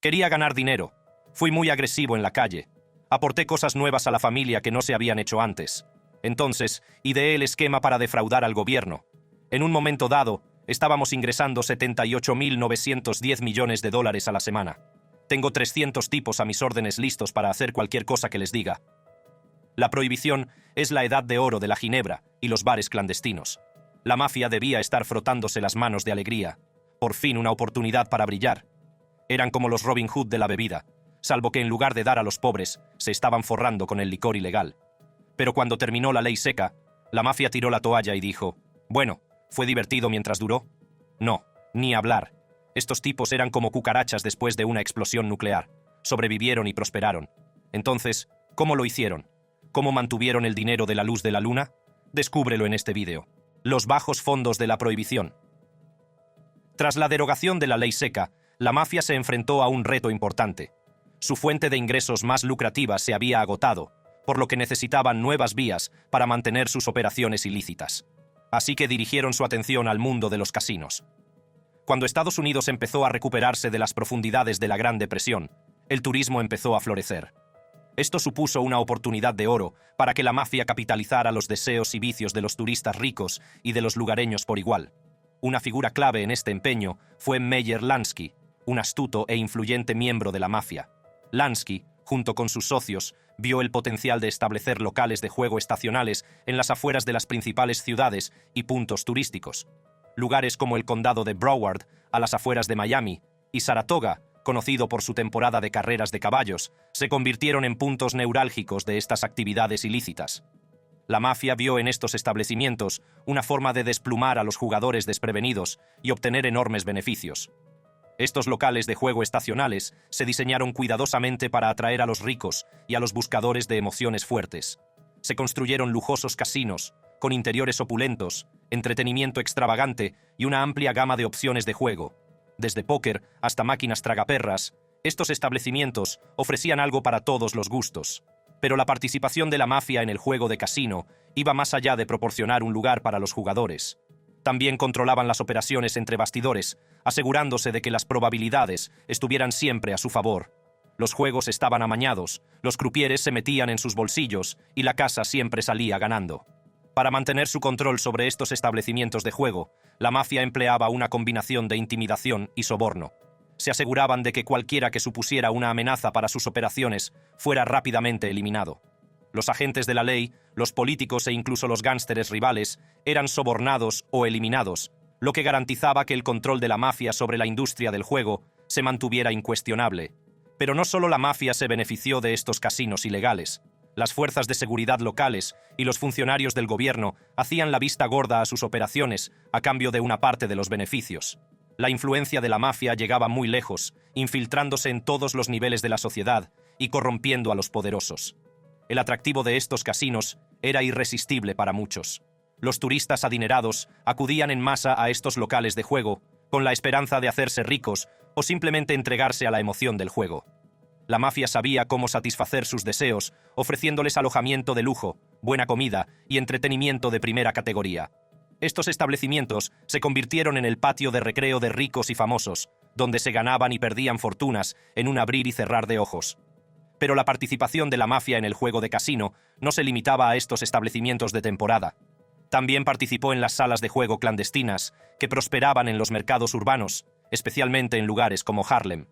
Quería ganar dinero. Fui muy agresivo en la calle. Aporté cosas nuevas a la familia que no se habían hecho antes. Entonces, ideé el esquema para defraudar al gobierno. En un momento dado, estábamos ingresando 78.910 millones de dólares a la semana. Tengo 300 tipos a mis órdenes listos para hacer cualquier cosa que les diga. La prohibición es la edad de oro de la ginebra y los bares clandestinos. La mafia debía estar frotándose las manos de alegría. Por fin una oportunidad para brillar. Eran como los Robin Hood de la bebida, salvo que en lugar de dar a los pobres, se estaban forrando con el licor ilegal. Pero cuando terminó la ley seca, la mafia tiró la toalla y dijo: «Bueno, ¿fue divertido mientras duró? No, ni hablar. Estos tipos eran como cucarachas después de una explosión nuclear. Sobrevivieron y prosperaron. Entonces, ¿cómo lo hicieron? ¿Cómo mantuvieron el dinero de la luz de la luna? Descúbrelo en este vídeo. Los bajos fondos de la prohibición». Tras la derogación de la ley seca, la mafia se enfrentó a un reto importante. Su fuente de ingresos más lucrativa se había agotado, por lo que necesitaban nuevas vías para mantener sus operaciones ilícitas. Así que dirigieron su atención al mundo de los casinos. Cuando Estados Unidos empezó a recuperarse de las profundidades de la Gran Depresión, el turismo empezó a florecer. Esto supuso una oportunidad de oro para que la mafia capitalizara los deseos y vicios de los turistas ricos y de los lugareños por igual. Una figura clave en este empeño fue Meyer Lansky, un astuto e influyente miembro de la mafia. Lansky, junto con sus socios, vio el potencial de establecer locales de juego estacionales en las afueras de las principales ciudades y puntos turísticos. Lugares como el condado de Broward, a las afueras de Miami, y Saratoga, conocido por su temporada de carreras de caballos, se convirtieron en puntos neurálgicos de estas actividades ilícitas. La mafia vio en estos establecimientos una forma de desplumar a los jugadores desprevenidos y obtener enormes beneficios. Estos locales de juego estacionales se diseñaron cuidadosamente para atraer a los ricos y a los buscadores de emociones fuertes. Se construyeron lujosos casinos, con interiores opulentos, entretenimiento extravagante y una amplia gama de opciones de juego. Desde póker hasta máquinas tragaperras, estos establecimientos ofrecían algo para todos los gustos. Pero la participación de la mafia en el juego de casino iba más allá de proporcionar un lugar para los jugadores. También controlaban las operaciones entre bastidores, asegurándose de que las probabilidades estuvieran siempre a su favor. Los juegos estaban amañados, los crupieres se metían en sus bolsillos y la casa siempre salía ganando. Para mantener su control sobre estos establecimientos de juego, la mafia empleaba una combinación de intimidación y soborno. Se aseguraban de que cualquiera que supusiera una amenaza para sus operaciones fuera rápidamente eliminado. Los agentes de la ley, los políticos e incluso los gánsteres rivales eran sobornados o eliminados, lo que garantizaba que el control de la mafia sobre la industria del juego se mantuviera incuestionable. Pero no solo la mafia se benefició de estos casinos ilegales. Las fuerzas de seguridad locales y los funcionarios del gobierno hacían la vista gorda a sus operaciones a cambio de una parte de los beneficios. La influencia de la mafia llegaba muy lejos, infiltrándose en todos los niveles de la sociedad y corrompiendo a los poderosos. El atractivo de estos casinos era irresistible para muchos. Los turistas adinerados acudían en masa a estos locales de juego con la esperanza de hacerse ricos o simplemente entregarse a la emoción del juego. La mafia sabía cómo satisfacer sus deseos, ofreciéndoles alojamiento de lujo, buena comida y entretenimiento de primera categoría. Estos establecimientos se convirtieron en el patio de recreo de ricos y famosos, donde se ganaban y perdían fortunas en un abrir y cerrar de ojos. Pero la participación de la mafia en el juego de casino no se limitaba a estos establecimientos de temporada. También participó en las salas de juego clandestinas que prosperaban en los mercados urbanos, especialmente en lugares como Harlem.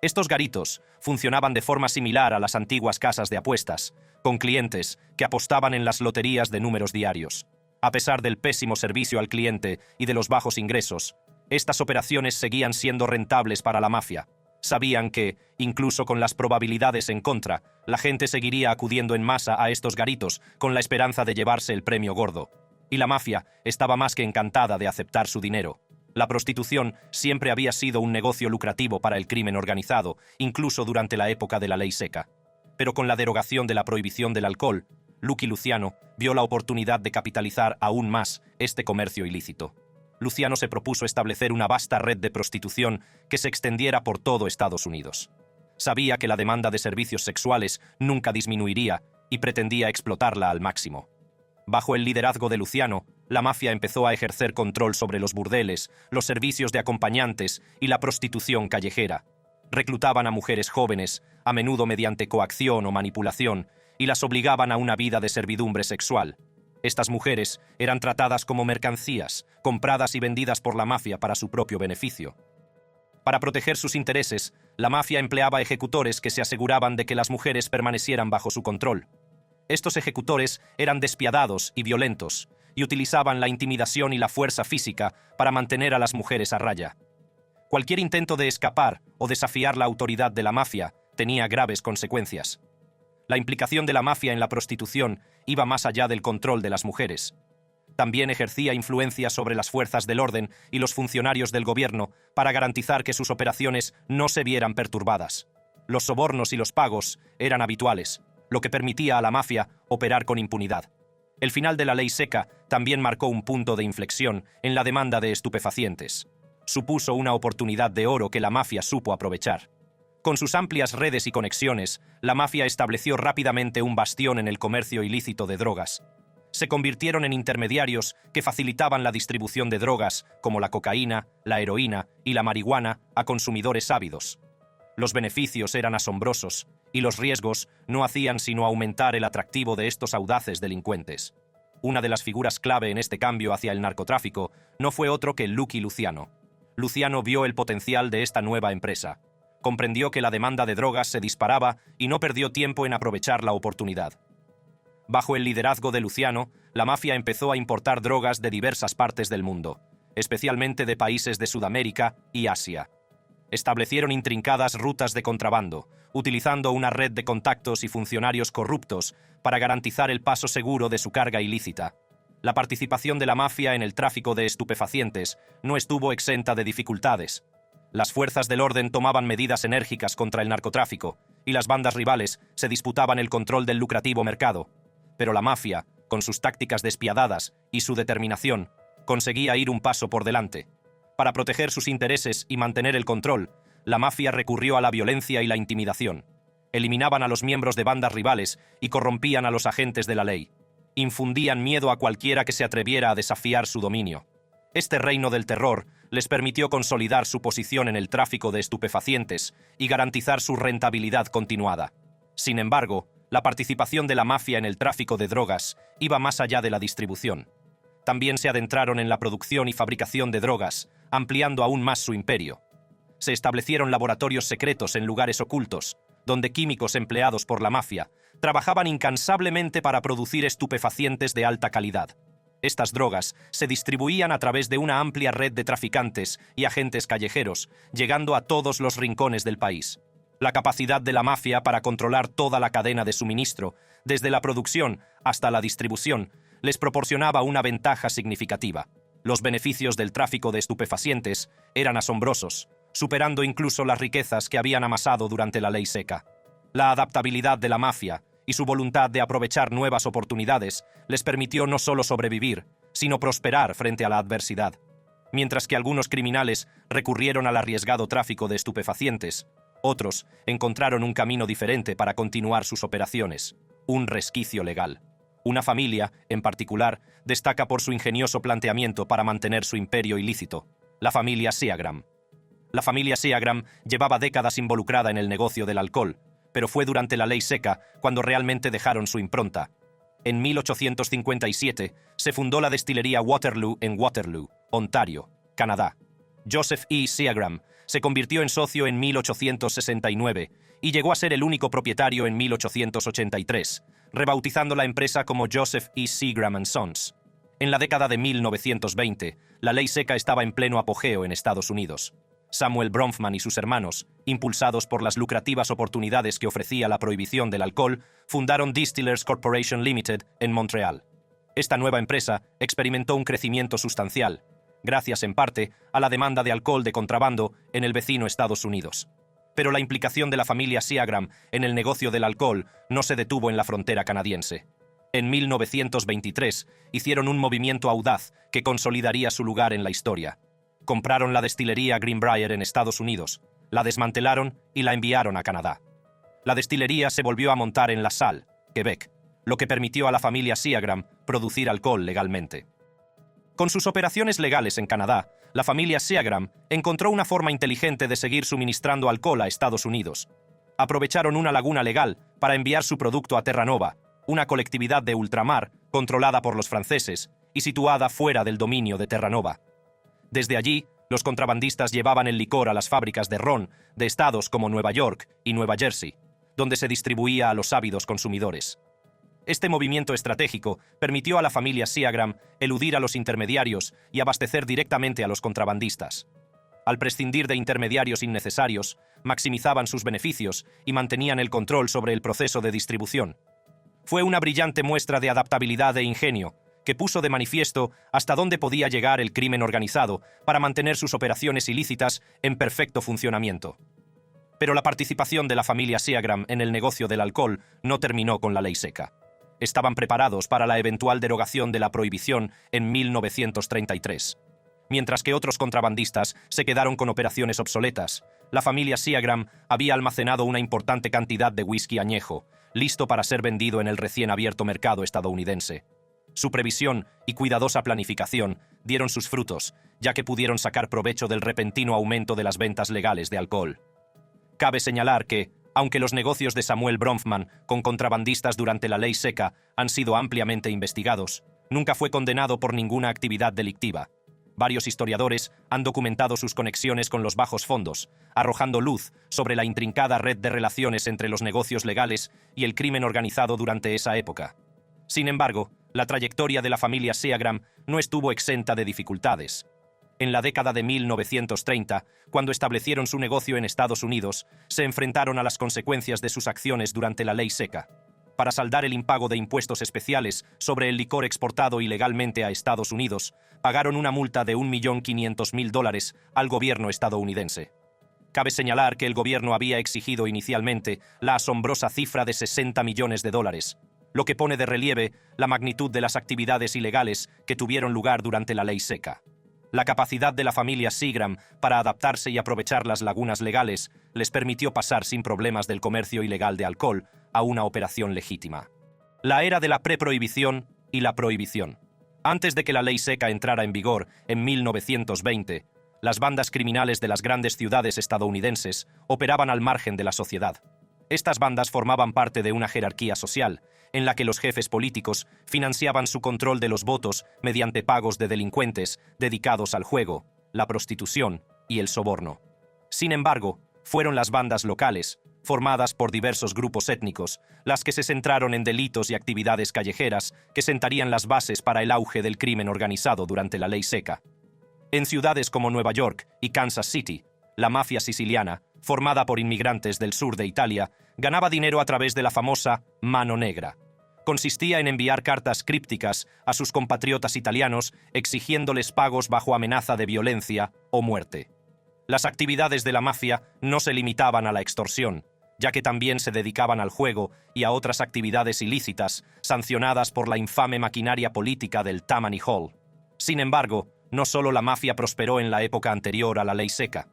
Estos garitos funcionaban de forma similar a las antiguas casas de apuestas, con clientes que apostaban en las loterías de números diarios. A pesar del pésimo servicio al cliente y de los bajos ingresos, estas operaciones seguían siendo rentables para la mafia. Sabían que, incluso con las probabilidades en contra, la gente seguiría acudiendo en masa a estos garitos con la esperanza de llevarse el premio gordo. Y la mafia estaba más que encantada de aceptar su dinero. La prostitución siempre había sido un negocio lucrativo para el crimen organizado, incluso durante la época de la ley seca. Pero con la derogación de la prohibición del alcohol, Lucky Luciano vio la oportunidad de capitalizar aún más este comercio ilícito. Luciano se propuso establecer una vasta red de prostitución que se extendiera por todo Estados Unidos. Sabía que la demanda de servicios sexuales nunca disminuiría y pretendía explotarla al máximo. Bajo el liderazgo de Luciano, la mafia empezó a ejercer control sobre los burdeles, los servicios de acompañantes y la prostitución callejera. Reclutaban a mujeres jóvenes, a menudo mediante coacción o manipulación, y las obligaban a una vida de servidumbre sexual. Estas mujeres eran tratadas como mercancías, compradas y vendidas por la mafia para su propio beneficio. Para proteger sus intereses, la mafia empleaba ejecutores que se aseguraban de que las mujeres permanecieran bajo su control. Estos ejecutores eran despiadados y violentos, y utilizaban la intimidación y la fuerza física para mantener a las mujeres a raya. Cualquier intento de escapar o desafiar la autoridad de la mafia tenía graves consecuencias. La implicación de la mafia en la prostitución iba más allá del control de las mujeres. También ejercía influencia sobre las fuerzas del orden y los funcionarios del gobierno para garantizar que sus operaciones no se vieran perturbadas. Los sobornos y los pagos eran habituales, lo que permitía a la mafia operar con impunidad. El final de la ley seca también marcó un punto de inflexión en la demanda de estupefacientes. Supuso una oportunidad de oro que la mafia supo aprovechar. Con sus amplias redes y conexiones, la mafia estableció rápidamente un bastión en el comercio ilícito de drogas. Se convirtieron en intermediarios que facilitaban la distribución de drogas, como la cocaína, la heroína y la marihuana, a consumidores ávidos. Los beneficios eran asombrosos, y los riesgos no hacían sino aumentar el atractivo de estos audaces delincuentes. Una de las figuras clave en este cambio hacia el narcotráfico no fue otro que Lucky Luciano. Luciano vio el potencial de esta nueva empresa. Comprendió que la demanda de drogas se disparaba y no perdió tiempo en aprovechar la oportunidad. Bajo el liderazgo de Luciano, la mafia empezó a importar drogas de diversas partes del mundo, especialmente de países de Sudamérica y Asia. Establecieron intrincadas rutas de contrabando, utilizando una red de contactos y funcionarios corruptos para garantizar el paso seguro de su carga ilícita. La participación de la mafia en el tráfico de estupefacientes no estuvo exenta de dificultades. Las fuerzas del orden tomaban medidas enérgicas contra el narcotráfico, y las bandas rivales se disputaban el control del lucrativo mercado. Pero la mafia, con sus tácticas despiadadas y su determinación, conseguía ir un paso por delante. Para proteger sus intereses y mantener el control, la mafia recurrió a la violencia y la intimidación. Eliminaban a los miembros de bandas rivales y corrompían a los agentes de la ley. Infundían miedo a cualquiera que se atreviera a desafiar su dominio. Este reino del terror les permitió consolidar su posición en el tráfico de estupefacientes y garantizar su rentabilidad continuada. Sin embargo, la participación de la mafia en el tráfico de drogas iba más allá de la distribución. También se adentraron en la producción y fabricación de drogas, ampliando aún más su imperio. Se establecieron laboratorios secretos en lugares ocultos, donde químicos empleados por la mafia trabajaban incansablemente para producir estupefacientes de alta calidad. Estas drogas se distribuían a través de una amplia red de traficantes y agentes callejeros, llegando a todos los rincones del país. La capacidad de la mafia para controlar toda la cadena de suministro, desde la producción hasta la distribución, les proporcionaba una ventaja significativa. Los beneficios del tráfico de estupefacientes eran asombrosos, superando incluso las riquezas que habían amasado durante la ley seca. La adaptabilidad de la mafia y su voluntad de aprovechar nuevas oportunidades les permitió no solo sobrevivir, sino prosperar frente a la adversidad. Mientras que algunos criminales recurrieron al arriesgado tráfico de estupefacientes, otros encontraron un camino diferente para continuar sus operaciones, un resquicio legal. Una familia, en particular, destaca por su ingenioso planteamiento para mantener su imperio ilícito, la familia Seagram. La familia Seagram llevaba décadas involucrada en el negocio del alcohol, pero fue durante la ley seca cuando realmente dejaron su impronta. En 1857 se fundó la destilería Waterloo en Waterloo, Ontario, Canadá. Joseph E. Seagram se convirtió en socio en 1869 y llegó a ser el único propietario en 1883, rebautizando la empresa como Joseph E. Seagram & Sons. En la década de 1920, la ley seca estaba en pleno apogeo en Estados Unidos. Samuel Bronfman y sus hermanos, impulsados por las lucrativas oportunidades que ofrecía la prohibición del alcohol, fundaron Distillers Corporation Limited en Montreal. Esta nueva empresa experimentó un crecimiento sustancial, gracias en parte a la demanda de alcohol de contrabando en el vecino Estados Unidos. Pero la implicación de la familia Seagram en el negocio del alcohol no se detuvo en la frontera canadiense. En 1923 hicieron un movimiento audaz que consolidaría su lugar en la historia. Compraron la destilería Greenbrier en Estados Unidos, la desmantelaron y la enviaron a Canadá. La destilería se volvió a montar en La Salle, Quebec, lo que permitió a la familia Seagram producir alcohol legalmente. Con sus operaciones legales en Canadá, la familia Seagram encontró una forma inteligente de seguir suministrando alcohol a Estados Unidos. Aprovecharon una laguna legal para enviar su producto a Terranova, una colectividad de ultramar controlada por los franceses y situada fuera del dominio de Terranova. Desde allí, los contrabandistas llevaban el licor a las fábricas de ron de estados como Nueva York y Nueva Jersey, donde se distribuía a los ávidos consumidores. Este movimiento estratégico permitió a la familia Seagram eludir a los intermediarios y abastecer directamente a los contrabandistas. Al prescindir de intermediarios innecesarios, maximizaban sus beneficios y mantenían el control sobre el proceso de distribución. Fue una brillante muestra de adaptabilidad e ingenio, que puso de manifiesto hasta dónde podía llegar el crimen organizado para mantener sus operaciones ilícitas en perfecto funcionamiento. Pero la participación de la familia Seagram en el negocio del alcohol no terminó con la ley seca. Estaban preparados para la eventual derogación de la prohibición en 1933. Mientras que otros contrabandistas se quedaron con operaciones obsoletas, la familia Seagram había almacenado una importante cantidad de whisky añejo, listo para ser vendido en el recién abierto mercado estadounidense. Su previsión y cuidadosa planificación dieron sus frutos, ya que pudieron sacar provecho del repentino aumento de las ventas legales de alcohol. Cabe señalar que, aunque los negocios de Samuel Bronfman con contrabandistas durante la ley seca han sido ampliamente investigados, nunca fue condenado por ninguna actividad delictiva. Varios historiadores han documentado sus conexiones con los bajos fondos, arrojando luz sobre la intrincada red de relaciones entre los negocios legales y el crimen organizado durante esa época. Sin embargo, la trayectoria de la familia Seagram no estuvo exenta de dificultades. En la década de 1930, cuando establecieron su negocio en Estados Unidos, se enfrentaron a las consecuencias de sus acciones durante la ley seca. Para saldar el impago de impuestos especiales sobre el licor exportado ilegalmente a Estados Unidos, pagaron una multa de $1.500.000 al gobierno estadounidense. Cabe señalar que el gobierno había exigido inicialmente la asombrosa cifra de $60 millones, lo que pone de relieve la magnitud de las actividades ilegales que tuvieron lugar durante la ley seca. La capacidad de la familia Seagram para adaptarse y aprovechar las lagunas legales les permitió pasar sin problemas del comercio ilegal de alcohol a una operación legítima. La era de la preprohibición y la prohibición. Antes de que la ley seca entrara en vigor en 1920, las bandas criminales de las grandes ciudades estadounidenses operaban al margen de la sociedad. Estas bandas formaban parte de una jerarquía social, en la que los jefes políticos financiaban su control de los votos mediante pagos de delincuentes dedicados al juego, la prostitución y el soborno. Sin embargo, fueron las bandas locales, formadas por diversos grupos étnicos, las que se centraron en delitos y actividades callejeras que sentarían las bases para el auge del crimen organizado durante la ley seca. En ciudades como Nueva York y Kansas City, la mafia siciliana, formada por inmigrantes del sur de Italia, ganaba dinero a través de la famosa mano negra. Consistía en enviar cartas crípticas a sus compatriotas italianos exigiéndoles pagos bajo amenaza de violencia o muerte. Las actividades de la mafia no se limitaban a la extorsión, ya que también se dedicaban al juego y a otras actividades ilícitas sancionadas por la infame maquinaria política del Tammany Hall. Sin embargo, no solo la mafia prosperó en la época anterior a la ley seca.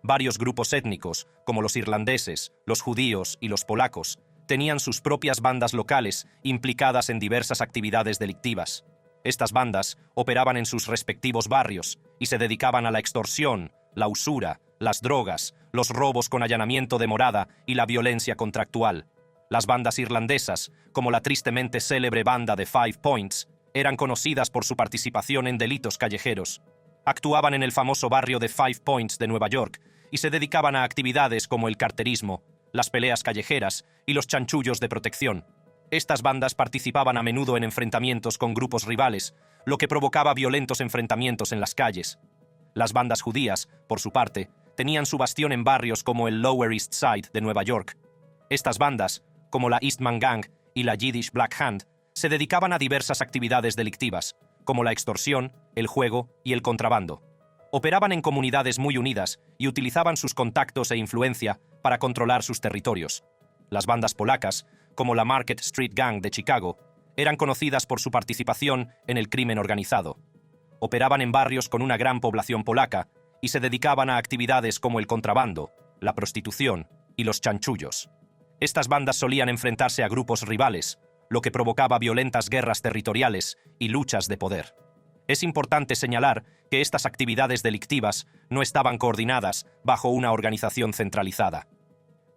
Varios grupos étnicos, como los irlandeses, los judíos y los polacos, tenían sus propias bandas locales implicadas en diversas actividades delictivas. Estas bandas operaban en sus respectivos barrios y se dedicaban a la extorsión, la usura, las drogas, los robos con allanamiento de morada y la violencia contractual. Las bandas irlandesas, como la tristemente célebre banda de Five Points, eran conocidas por su participación en delitos callejeros. Actuaban en el famoso barrio de Five Points de Nueva York y se dedicaban a actividades como el carterismo, las peleas callejeras y los chanchullos de protección. Estas bandas participaban a menudo en enfrentamientos con grupos rivales, lo que provocaba violentos enfrentamientos en las calles. Las bandas judías, por su parte, tenían su bastión en barrios como el Lower East Side de Nueva York. Estas bandas, como la Eastman Gang y la Yiddish Black Hand, se dedicaban a diversas actividades delictivas, como la extorsión, el juego y el contrabando. Operaban en comunidades muy unidas y utilizaban sus contactos e influencia para controlar sus territorios. Las bandas polacas, como la Market Street Gang de Chicago, eran conocidas por su participación en el crimen organizado. Operaban en barrios con una gran población polaca y se dedicaban a actividades como el contrabando, la prostitución y los chanchullos. Estas bandas solían enfrentarse a grupos rivales, lo que provocaba violentas guerras territoriales y luchas de poder. Es importante señalar que estas actividades delictivas no estaban coordinadas bajo una organización centralizada.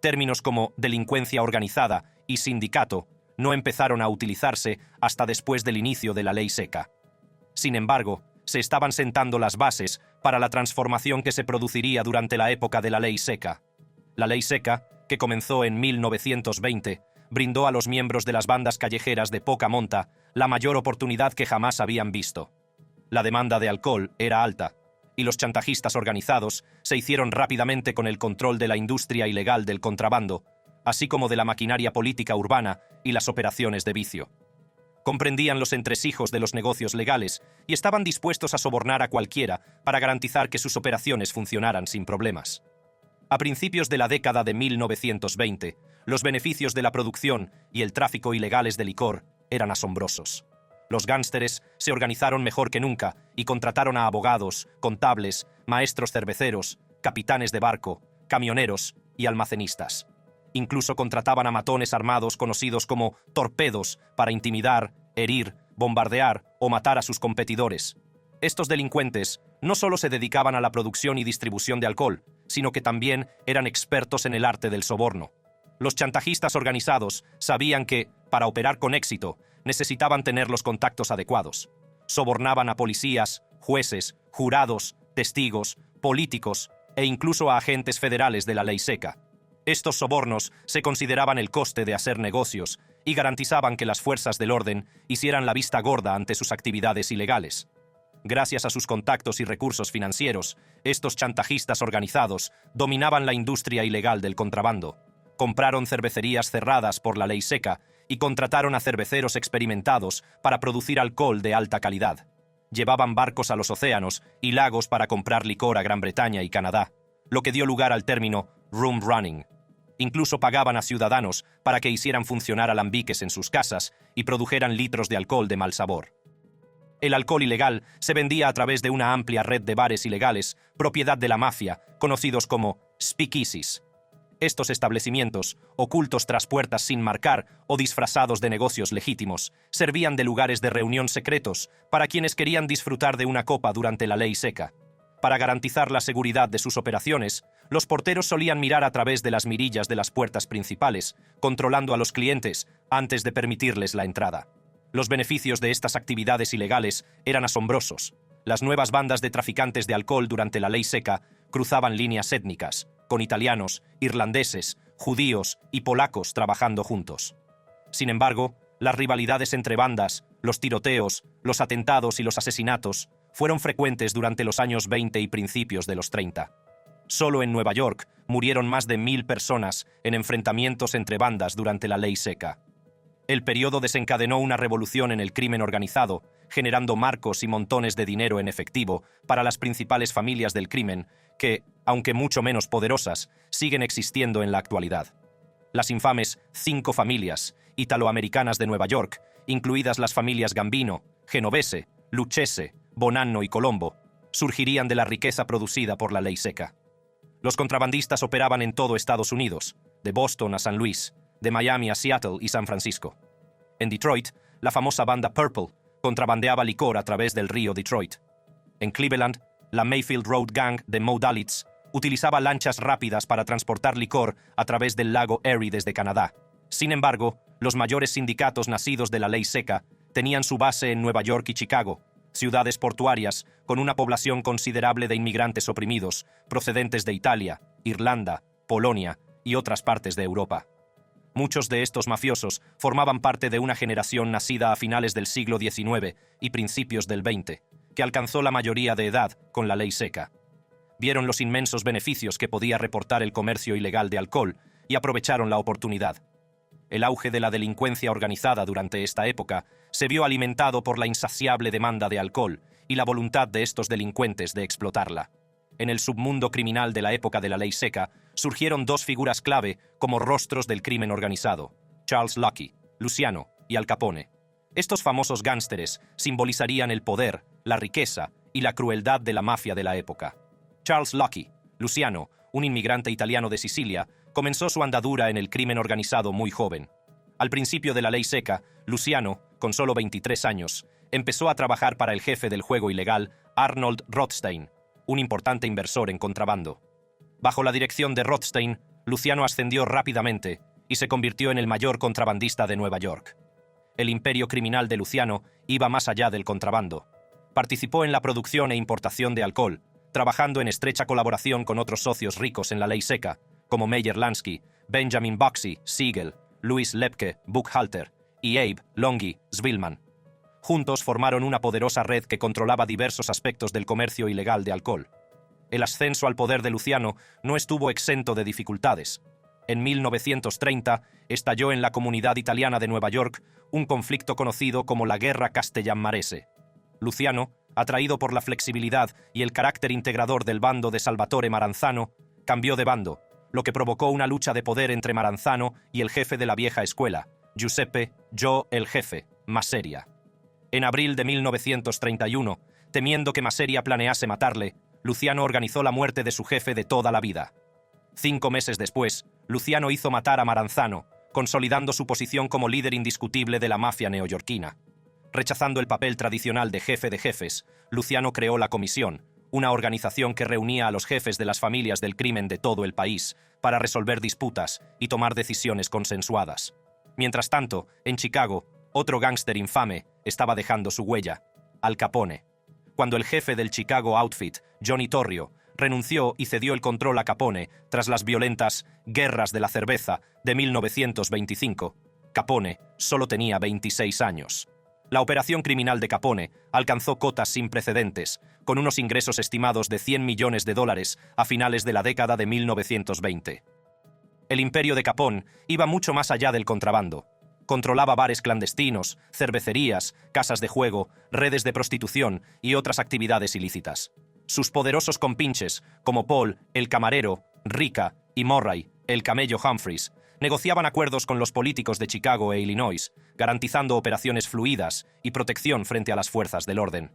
Términos como delincuencia organizada y sindicato no empezaron a utilizarse hasta después del inicio de la ley seca. Sin embargo, se estaban sentando las bases para la transformación que se produciría durante la época de la ley seca. La ley seca, que comenzó en 1920, brindó a los miembros de las bandas callejeras de poca monta la mayor oportunidad que jamás habían visto. La demanda de alcohol era alta, y los chantajistas organizados se hicieron rápidamente con el control de la industria ilegal del contrabando, así como de la maquinaria política urbana y las operaciones de vicio. Comprendían los entresijos de los negocios legales y estaban dispuestos a sobornar a cualquiera para garantizar que sus operaciones funcionaran sin problemas. A principios de la década de 1920, los beneficios de la producción y el tráfico ilegales de licor eran asombrosos. Los gánsteres se organizaron mejor que nunca y contrataron a abogados, contables, maestros cerveceros, capitanes de barco, camioneros y almacenistas. Incluso contrataban a matones armados conocidos como torpedos para intimidar, herir, bombardear o matar a sus competidores. Estos delincuentes no solo se dedicaban a la producción y distribución de alcohol, sino que también eran expertos en el arte del soborno. Los chantajistas organizados sabían que, para operar con éxito, necesitaban tener los contactos adecuados. Sobornaban a policías, jueces, jurados, testigos, políticos e incluso a agentes federales de la ley seca. Estos sobornos se consideraban el coste de hacer negocios y garantizaban que las fuerzas del orden hicieran la vista gorda ante sus actividades ilegales. Gracias a sus contactos y recursos financieros, estos chantajistas organizados dominaban la industria ilegal del contrabando. Compraron cervecerías cerradas por la ley seca y contrataron a cerveceros experimentados para producir alcohol de alta calidad. Llevaban barcos a los océanos y lagos para comprar licor a Gran Bretaña y Canadá, lo que dio lugar al término room running. Incluso pagaban a ciudadanos para que hicieran funcionar alambiques en sus casas y produjeran litros de alcohol de mal sabor. El alcohol ilegal se vendía a través de una amplia red de bares ilegales, propiedad de la mafia, conocidos como speakeasies. Estos establecimientos, ocultos tras puertas sin marcar o disfrazados de negocios legítimos, servían de lugares de reunión secretos para quienes querían disfrutar de una copa durante la ley seca. Para garantizar la seguridad de sus operaciones, los porteros solían mirar a través de las mirillas de las puertas principales, controlando a los clientes antes de permitirles la entrada. Los beneficios de estas actividades ilegales eran asombrosos. Las nuevas bandas de traficantes de alcohol durante la ley seca cruzaban líneas étnicas, con italianos, irlandeses, judíos y polacos trabajando juntos. Sin embargo, las rivalidades entre bandas, los tiroteos, los atentados y los asesinatos fueron frecuentes durante los años 20 y principios de los 30. Solo en Nueva York murieron más de 1000 personas en enfrentamientos entre bandas durante la ley seca. El periodo desencadenó una revolución en el crimen organizado, generando marcos y montones de dinero en efectivo para las principales familias del crimen que, aunque mucho menos poderosas, siguen existiendo en la actualidad. Las infames 5 familias italoamericanas de Nueva York, incluidas las familias Gambino, Genovese, Lucchese, Bonanno y Colombo, surgirían de la riqueza producida por la ley seca. Los contrabandistas operaban en todo Estados Unidos, de Boston a San Luis, de Miami a Seattle y San Francisco. En Detroit, la famosa banda Purple contrabandeaba licor a través del río Detroit. En Cleveland, la Mayfield Road Gang de Mo Dalitz utilizaba lanchas rápidas para transportar licor a través del lago Erie desde Canadá. Sin embargo, los mayores sindicatos nacidos de la ley seca tenían su base en Nueva York y Chicago, ciudades portuarias con una población considerable de inmigrantes oprimidos procedentes de Italia, Irlanda, Polonia y otras partes de Europa. Muchos de estos mafiosos formaban parte de una generación nacida a finales del siglo XIX y principios del XX, que alcanzó la mayoría de edad con la ley seca. Vieron los inmensos beneficios que podía reportar el comercio ilegal de alcohol y aprovecharon la oportunidad. El auge de la delincuencia organizada durante esta época se vio alimentado por la insaciable demanda de alcohol y la voluntad de estos delincuentes de explotarla. En el submundo criminal de la época de la ley seca surgieron 2 figuras clave como rostros del crimen organizado: Charles Lucky, Luciano y Al Capone. Estos famosos gánsteres simbolizarían el poder, la riqueza y la crueldad de la mafia de la época. Charles Lucky, Luciano, un inmigrante italiano de Sicilia, comenzó su andadura en el crimen organizado muy joven. Al principio de la ley seca, Luciano, con solo 23 años, empezó a trabajar para el jefe del juego ilegal, Arnold Rothstein, un importante inversor en contrabando. Bajo la dirección de Rothstein, Luciano ascendió rápidamente y se convirtió en el mayor contrabandista de Nueva York. El imperio criminal de Luciano iba más allá del contrabando. Participó en la producción e importación de alcohol, trabajando en estrecha colaboración con otros socios ricos en la ley seca, como Meyer Lansky, Benjamin Bugsy Siegel, Louis Lepke Buchhalter y Abe Longy Zwillman. Juntos formaron una poderosa red que controlaba diversos aspectos del comercio ilegal de alcohol. El ascenso al poder de Luciano no estuvo exento de dificultades. En 1930 estalló en la comunidad italiana de Nueva York un conflicto conocido como la Guerra Castellammarese. Luciano, atraído por la flexibilidad y el carácter integrador del bando de Salvatore Maranzano, cambió de bando, lo que provocó una lucha de poder entre Maranzano y el jefe de la vieja escuela, Giuseppe «Joe el Jefe» Masseria. En abril de 1931, temiendo que Masseria planease matarle, Luciano organizó la muerte de su jefe de toda la vida. 5 meses después, Luciano hizo matar a Maranzano, consolidando su posición como líder indiscutible de la mafia neoyorquina. Rechazando el papel tradicional de jefe de jefes, Luciano creó la Comisión, una organización que reunía a los jefes de las familias del crimen de todo el país para resolver disputas y tomar decisiones consensuadas. Mientras tanto, en Chicago, otro gángster infame estaba dejando su huella, Al Capone. Cuando el jefe del Chicago Outfit, Johnny Torrio, renunció y cedió el control a Capone tras las violentas Guerras de la Cerveza de 1925, Capone solo tenía 26 años. La operación criminal de Capone alcanzó cotas sin precedentes, con unos ingresos estimados de $100 millones a finales de la década de 1920. El imperio de Capone iba mucho más allá del contrabando. Controlaba bares clandestinos, cervecerías, casas de juego, redes de prostitución y otras actividades ilícitas. Sus poderosos compinches, como Paul, el camarero, Rica y Murray, el camello Humphreys, negociaban acuerdos con los políticos de Chicago e Illinois, garantizando operaciones fluidas y protección frente a las fuerzas del orden.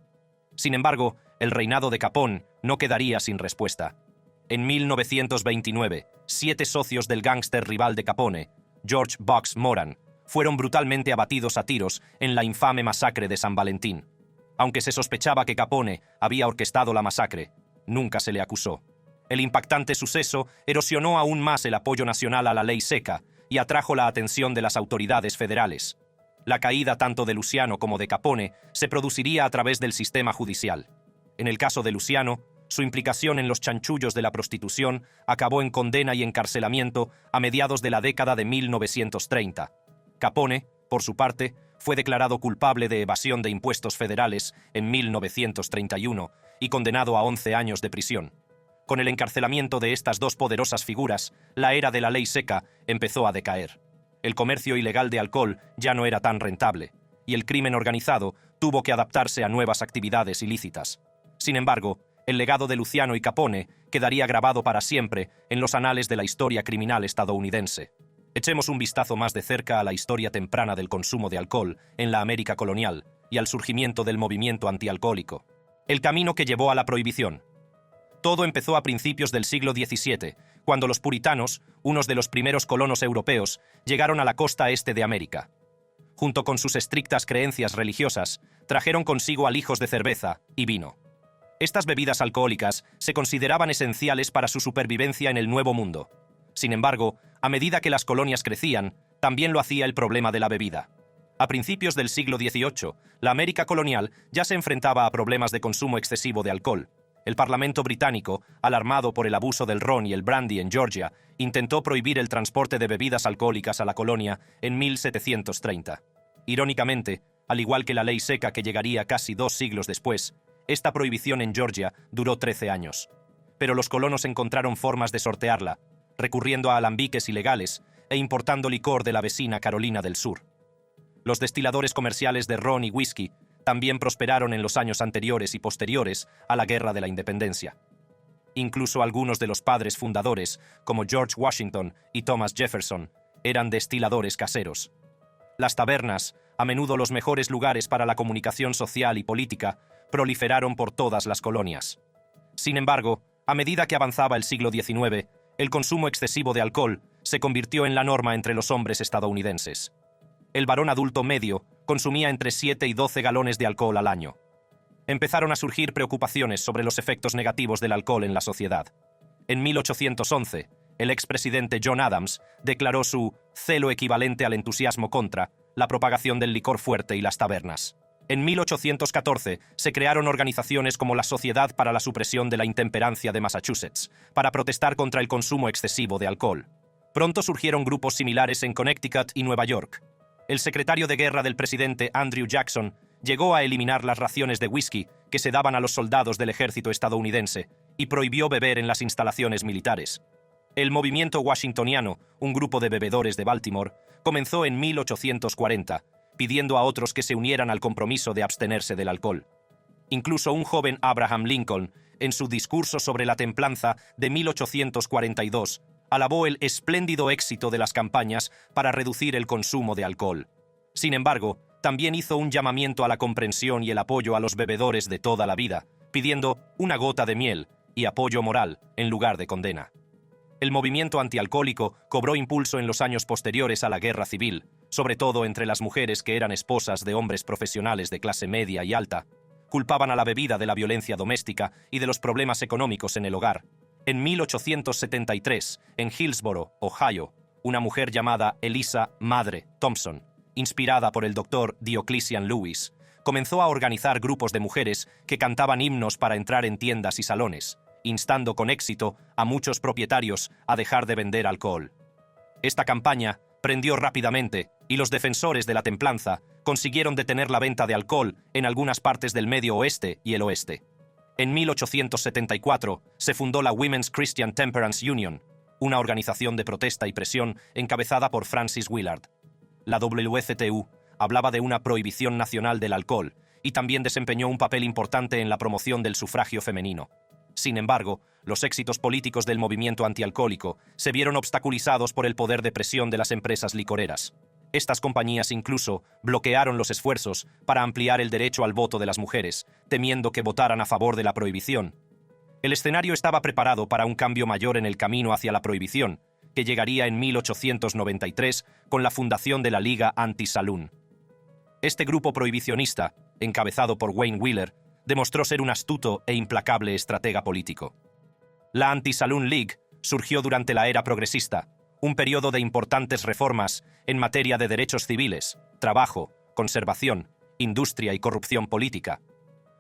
Sin embargo, el reinado de Capone no quedaría sin respuesta. En 1929, 7 socios del gángster rival de Capone, George Bugs Moran, fueron brutalmente abatidos a tiros en la infame masacre de San Valentín. Aunque se sospechaba que Capone había orquestado la masacre, nunca se le acusó. El impactante suceso erosionó aún más el apoyo nacional a la ley seca y atrajo la atención de las autoridades federales. La caída tanto de Luciano como de Capone se produciría a través del sistema judicial. En el caso de Luciano, su implicación en los chanchullos de la prostitución acabó en condena y encarcelamiento a mediados de la década de 1930. Capone, por su parte, fue declarado culpable de evasión de impuestos federales en 1931 y condenado a 11 años de prisión. Con el encarcelamiento de estas dos poderosas figuras, la era de la ley seca empezó a decaer. El comercio ilegal de alcohol ya no era tan rentable, y el crimen organizado tuvo que adaptarse a nuevas actividades ilícitas. Sin embargo, el legado de Luciano y Capone quedaría grabado para siempre en los anales de la historia criminal estadounidense. Echemos un vistazo más de cerca a la historia temprana del consumo de alcohol en la América colonial y al surgimiento del movimiento antialcohólico. El camino que llevó a la prohibición. Todo empezó a principios del siglo XVII, cuando los puritanos, unos de los primeros colonos europeos, llegaron a la costa este de América. Junto con sus estrictas creencias religiosas, trajeron consigo alijos de cerveza y vino. Estas bebidas alcohólicas se consideraban esenciales para su supervivencia en el Nuevo Mundo. Sin embargo, a medida que las colonias crecían, también lo hacía el problema de la bebida. A principios del siglo XVIII, la América colonial ya se enfrentaba a problemas de consumo excesivo de alcohol. El Parlamento británico, alarmado por el abuso del ron y el brandy en Georgia, intentó prohibir el transporte de bebidas alcohólicas a la colonia en 1730. Irónicamente, al igual que la ley seca que llegaría casi 2 siglos después, esta prohibición en Georgia duró 13 años. Pero los colonos encontraron formas de sortearla, recurriendo a alambiques ilegales e importando licor de la vecina Carolina del Sur. Los destiladores comerciales de ron y whisky también prosperaron en los años anteriores y posteriores a la Guerra de la Independencia. Incluso algunos de los padres fundadores, como George Washington y Thomas Jefferson, eran destiladores caseros. Las tabernas, a menudo los mejores lugares para la comunicación social y política, proliferaron por todas las colonias. Sin embargo, a medida que avanzaba el siglo XIX, el consumo excesivo de alcohol se convirtió en la norma entre los hombres estadounidenses. El varón adulto medio consumía entre 7 y 12 galones de alcohol al año. Empezaron a surgir preocupaciones sobre los efectos negativos del alcohol en la sociedad. En 1811, el expresidente John Adams declaró su celo equivalente al entusiasmo contra la propagación del licor fuerte y las tabernas. En 1814 se crearon organizaciones como la Sociedad para la Supresión de la Intemperancia de Massachusetts, para protestar contra el consumo excesivo de alcohol. Pronto surgieron grupos similares en Connecticut y Nueva York. El secretario de guerra del presidente Andrew Jackson llegó a eliminar las raciones de whisky que se daban a los soldados del ejército estadounidense y prohibió beber en las instalaciones militares. El movimiento washingtoniano, un grupo de bebedores de Baltimore, comenzó en 1840, pidiendo a otros que se unieran al compromiso de abstenerse del alcohol. Incluso un joven Abraham Lincoln, en su discurso sobre la templanza de 1842, alabó el espléndido éxito de las campañas para reducir el consumo de alcohol. Sin embargo, también hizo un llamamiento a la comprensión y el apoyo a los bebedores de toda la vida, pidiendo una gota de miel y apoyo moral en lugar de condena. El movimiento antialcohólico cobró impulso en los años posteriores a la Guerra Civil, sobre todo entre las mujeres que eran esposas de hombres profesionales de clase media y alta. Culpaban a la bebida de la violencia doméstica y de los problemas económicos en el hogar. En 1873, en Hillsboro, Ohio, una mujer llamada Eliza Madre Thompson, inspirada por el doctor Diocletian Lewis, comenzó a organizar grupos de mujeres que cantaban himnos para entrar en tiendas y salones, instando con éxito a muchos propietarios a dejar de vender alcohol. Esta campaña prendió rápidamente y los defensores de la templanza consiguieron detener la venta de alcohol en algunas partes del Medio Oeste y el Oeste. En 1874 se fundó la Women's Christian Temperance Union, una organización de protesta y presión encabezada por Frances Willard. La WCTU hablaba de una prohibición nacional del alcohol y también desempeñó un papel importante en la promoción del sufragio femenino. Sin embargo, los éxitos políticos del movimiento antialcohólico se vieron obstaculizados por el poder de presión de las empresas licoreras. Estas compañías incluso bloquearon los esfuerzos para ampliar el derecho al voto de las mujeres, temiendo que votaran a favor de la prohibición. El escenario estaba preparado para un cambio mayor en el camino hacia la prohibición, que llegaría en 1893 con la fundación de la Liga Anti-Saloon. Este grupo prohibicionista, encabezado por Wayne Wheeler, demostró ser un astuto e implacable estratega político. La Anti-Saloon League surgió durante la era progresista, un periodo de importantes reformas en materia de derechos civiles, trabajo, conservación, industria y corrupción política.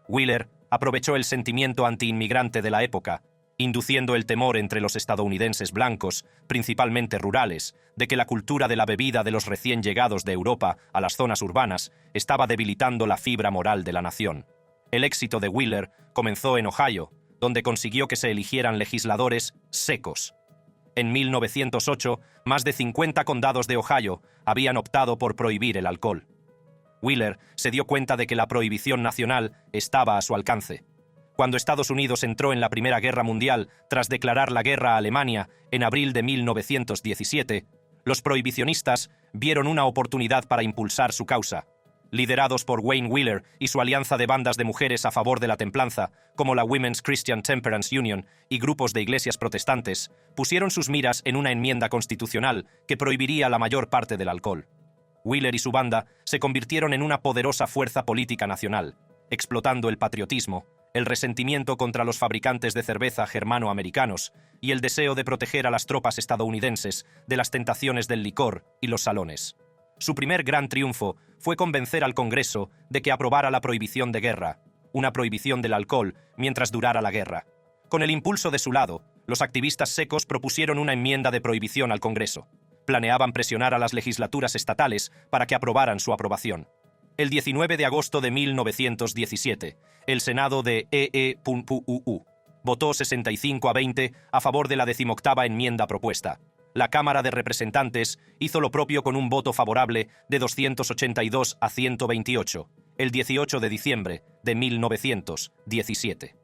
Wheeler aprovechó el sentimiento antiinmigrante de la época, induciendo el temor entre los estadounidenses blancos, principalmente rurales, de que la cultura de la bebida de los recién llegados de Europa a las zonas urbanas estaba debilitando la fibra moral de la nación. El éxito de Wheeler comenzó en Ohio, donde consiguió que se eligieran legisladores secos. En 1908, más de 50 condados de Ohio habían optado por prohibir el alcohol. Wheeler se dio cuenta de que la prohibición nacional estaba a su alcance. Cuando Estados Unidos entró en la Primera Guerra Mundial tras declarar la guerra a Alemania en abril de 1917, los prohibicionistas vieron una oportunidad para impulsar su causa. Liderados por Wayne Wheeler y su alianza de bandas de mujeres a favor de la templanza, como la Women's Christian Temperance Union y grupos de iglesias protestantes, pusieron sus miras en una enmienda constitucional que prohibiría la mayor parte del alcohol. Wheeler y su banda se convirtieron en una poderosa fuerza política nacional, explotando el patriotismo, el resentimiento contra los fabricantes de cerveza germano-americanos y el deseo de proteger a las tropas estadounidenses de las tentaciones del licor y los salones. Su primer gran triunfo fue convencer al Congreso de que aprobara la prohibición de guerra, una prohibición del alcohol mientras durara la guerra. Con el impulso de su lado, los activistas secos propusieron una enmienda de prohibición al Congreso. Planeaban presionar a las legislaturas estatales para que aprobaran su aprobación. El 19 de agosto de 1917, el Senado de EE.UU votó 65-20 a favor de la 18ª enmienda propuesta. La Cámara de Representantes hizo lo propio con un voto favorable de 282 a 128, el 18 de diciembre de 1917.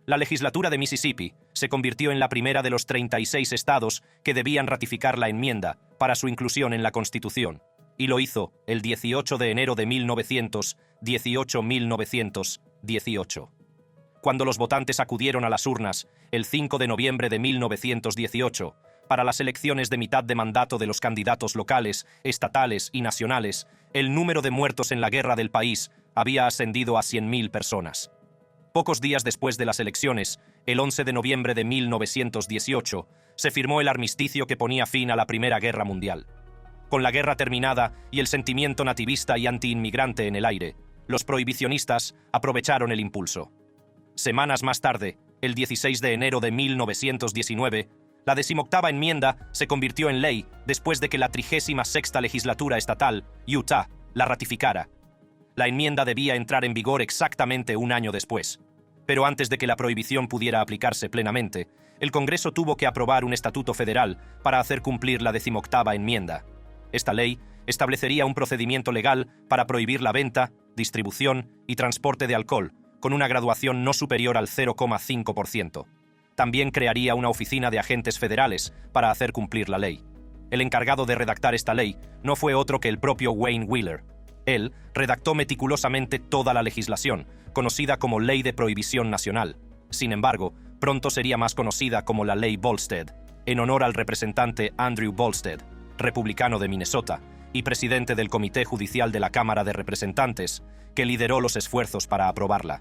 La legislatura de Mississippi se convirtió en la primera de los 36 estados que debían ratificar la enmienda para su inclusión en la Constitución, y lo hizo el 18 de enero de 1918. Cuando los votantes acudieron a las urnas el 5 de noviembre de 1918, para las elecciones de mitad de mandato de los candidatos locales, estatales y nacionales, el número de muertos en la guerra del país había ascendido a 100.000 personas. Pocos días después de las elecciones, el 11 de noviembre de 1918, se firmó el armisticio que ponía fin a la Primera Guerra Mundial. Con la guerra terminada y el sentimiento nativista y antiinmigrante en el aire, los prohibicionistas aprovecharon el impulso. Semanas más tarde, el 16 de enero de 1919, la 18ª enmienda se convirtió en ley después de que la 36ª legislatura estatal, Utah, la ratificara. La enmienda debía entrar en vigor exactamente un año después. Pero antes de que la prohibición pudiera aplicarse plenamente, el Congreso tuvo que aprobar un estatuto federal para hacer cumplir la 18ª enmienda. Esta ley establecería un procedimiento legal para prohibir la venta, distribución y transporte de alcohol, con una graduación no superior al 0,5%. También crearía una oficina de agentes federales para hacer cumplir la ley. El encargado de redactar esta ley no fue otro que el propio Wayne Wheeler. Él redactó meticulosamente toda la legislación, conocida como Ley de Prohibición Nacional. Sin embargo, pronto sería más conocida como la Ley Volstead, en honor al representante Andrew Volstead, republicano de Minnesota y presidente del Comité Judicial de la Cámara de Representantes, que lideró los esfuerzos para aprobarla.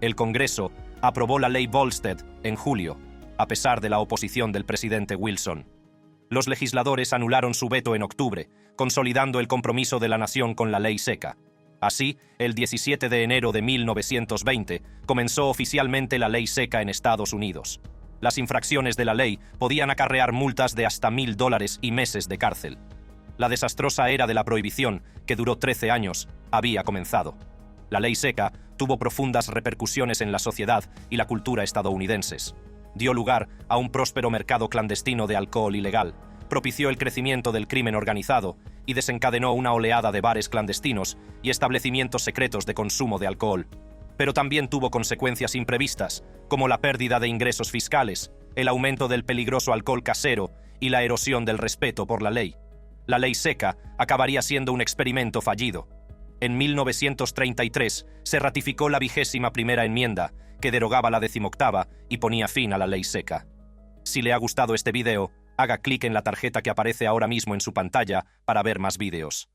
El Congreso aprobó la Ley Volstead en julio, a pesar de la oposición del presidente Wilson. Los legisladores anularon su veto en octubre, consolidando el compromiso de la nación con la ley seca. Así, el 17 de enero de 1920 comenzó oficialmente la ley seca en Estados Unidos. Las infracciones de la ley podían acarrear multas de hasta $1,000 y meses de cárcel. La desastrosa era de la prohibición, que duró 13 años, había comenzado. La ley seca tuvo profundas repercusiones en la sociedad y la cultura estadounidenses. Dio lugar a un próspero mercado clandestino de alcohol ilegal, propició el crecimiento del crimen organizado y desencadenó una oleada de bares clandestinos y establecimientos secretos de consumo de alcohol. Pero también tuvo consecuencias imprevistas, como la pérdida de ingresos fiscales, el aumento del peligroso alcohol casero y la erosión del respeto por la ley. La ley seca acabaría siendo un experimento fallido. En 1933 se ratificó la 21ª enmienda, que derogaba la 18ª y ponía fin a la ley seca. Si le ha gustado este video, haga clic en la tarjeta que aparece ahora mismo en su pantalla para ver más vídeos.